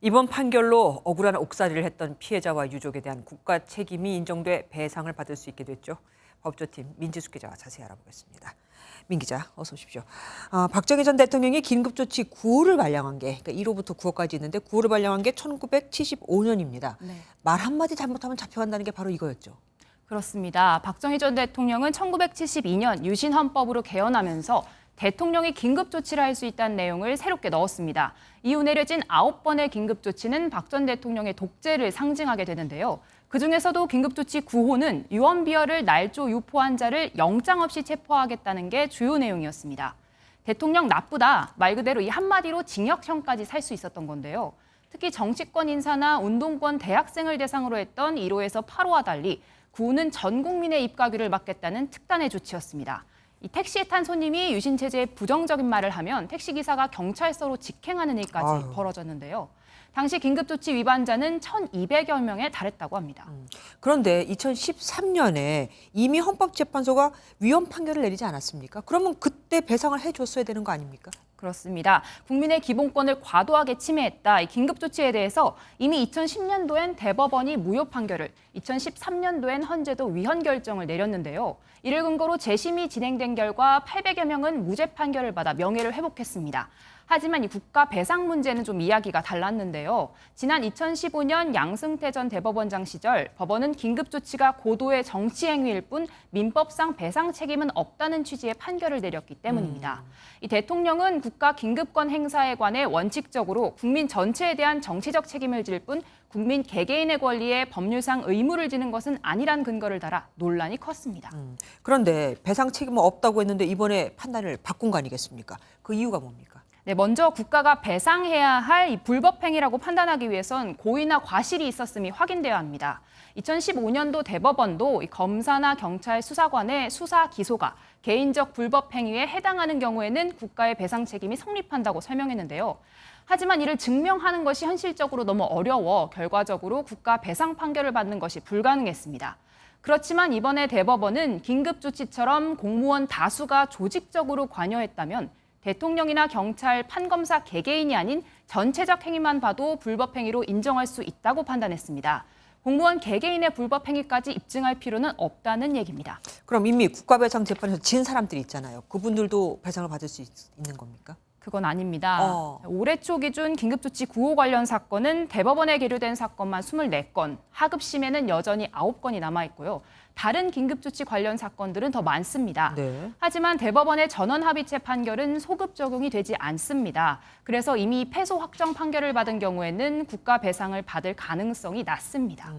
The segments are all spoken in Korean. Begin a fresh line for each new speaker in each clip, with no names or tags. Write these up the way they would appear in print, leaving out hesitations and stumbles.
이번 판결로 억울한 옥살이를 했던 피해자와 유족에 대한 국가 책임이 인정돼 배상을 받을 수 있게 됐죠. 법조팀 민지숙 기자와 자세히 알아보겠습니다. 민 기자, 어서 오십시오. 박정희 전 대통령이 긴급조치 9호를 발령한 게, 그러니까 1호부터 9호까지 있는데 9호를 발령한 게 1975년입니다. 네. 말 한마디 잘못하면 잡혀간다는 게 바로 이거였죠.
그렇습니다. 박정희 전 대통령은 1972년 유신헌법으로 개헌하면서 대통령이 긴급조치를 할 수 있다는 내용을 새롭게 넣었습니다. 이후 내려진 9번의 긴급조치는 박 전 대통령의 독재를 상징하게 되는데요. 그중에서도 긴급조치 9호는 유언비어를 날조 유포한 자를 영장 없이 체포하겠다는 게 주요 내용이었습니다. 대통령 나쁘다, 말 그대로 이 한마디로 징역형까지 살 수 있었던 건데요. 특히 정치권 인사나 운동권 대학생을 대상으로 했던 1호에서 8호와 달리 9호는 전 국민의 입가귀를 막겠다는 특단의 조치였습니다. 이 택시에 탄 손님이 유신 체제에 부정적인 말을 하면 택시기사가 경찰서로 직행하는 일까지 벌어졌는데요. 당시 긴급조치 위반자는 1,200여 명에 달했다고 합니다.
그런데 2013년에 이미 헌법재판소가 위헌 판결을 내리지 않았습니까? 그러면 그때 배상을 해줬어야 되는 거 아닙니까?
그렇습니다. 국민의 기본권을 과도하게 침해했다. 이 긴급조치에 대해서 이미 2010년도엔 대법원이 무효 판결을, 2013년도엔 헌재도 위헌 결정을 내렸는데요. 이를 근거로 재심이 진행된 결과 800여 명은 무죄 판결을 받아 명예를 회복했습니다. 하지만 이 국가 배상 문제는 좀 이야기가 달랐는데요. 지난 2015년 양승태 전 대법원장 시절 법원은 긴급조치가 고도의 정치 행위일 뿐 민법상 배상 책임은 없다는 취지의 판결을 내렸기 때문입니다. 이 대통령은 국가 긴급권 행사에 관해 원칙적으로 국민 전체에 대한 정치적 책임을 질 뿐 국민 개개인의 권리에 법률상 의무를 지는 것은 아니란 근거를 달아 논란이 컸습니다.
그런데 배상 책임은 없다고 했는데 이번에 판단을 바꾼 거 아니겠습니까? 그 이유가 뭡니까?
네, 먼저 국가가 배상해야 할 이 불법 행위라고 판단하기 위해선 고의나 과실이 있었음이 확인돼야 합니다. 2015년도 대법원도 검사나 경찰 수사관의 수사 기소가 개인적 불법 행위에 해당하는 경우에는 국가의 배상 책임이 성립한다고 설명했는데요. 하지만 이를 증명하는 것이 현실적으로 너무 어려워 결과적으로 국가 배상 판결을 받는 것이 불가능했습니다. 그렇지만 이번에 대법원은 긴급조치처럼 공무원 다수가 조직적으로 관여했다면 대통령이나 경찰, 판검사 개개인이 아닌 전체적 행위만 봐도 불법 행위로 인정할 수 있다고 판단했습니다. 공무원 개개인의 불법 행위까지 입증할 필요는 없다는 얘기입니다.
그럼 이미 국가배상재판에서 진 사람들이 있잖아요. 그분들도 배상을 받을 수 있는 겁니까?
그건 아닙니다. 올해 초 기준 긴급조치 9호 관련 사건은 대법원에 계류된 사건만 24건, 하급심에는 여전히 9건이 남아있고요. 다른 긴급조치 관련 사건들은 더 많습니다.
네.
하지만 대법원의 전원합의체 판결은 소급 적용이 되지 않습니다. 그래서 이미 패소 확정 판결을 받은 경우에는 국가 배상을 받을 가능성이 낮습니다.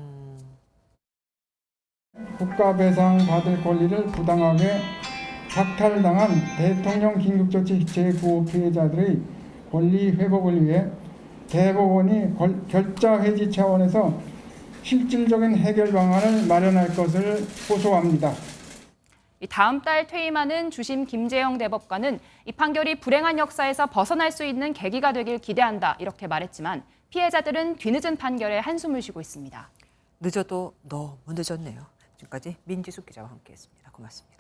국가 배상 받을 권리를 부당하게 박탈당한 대통령 긴급조치 제9호 피해자들의 권리 회복을 위해 대법원이 결자 해지 차원에서 실질적인 해결 방안을 마련할 것을 호소합니다.
다음 달 퇴임하는 주심 김재영 대법관은 이 판결이 불행한 역사에서 벗어날 수 있는 계기가 되길 기대한다 이렇게 말했지만 피해자들은 뒤늦은 판결에 한숨을 쉬고 있습니다.
늦어도 너무 늦었네요. 지금까지 민지숙 기자와 함께했습니다. 고맙습니다.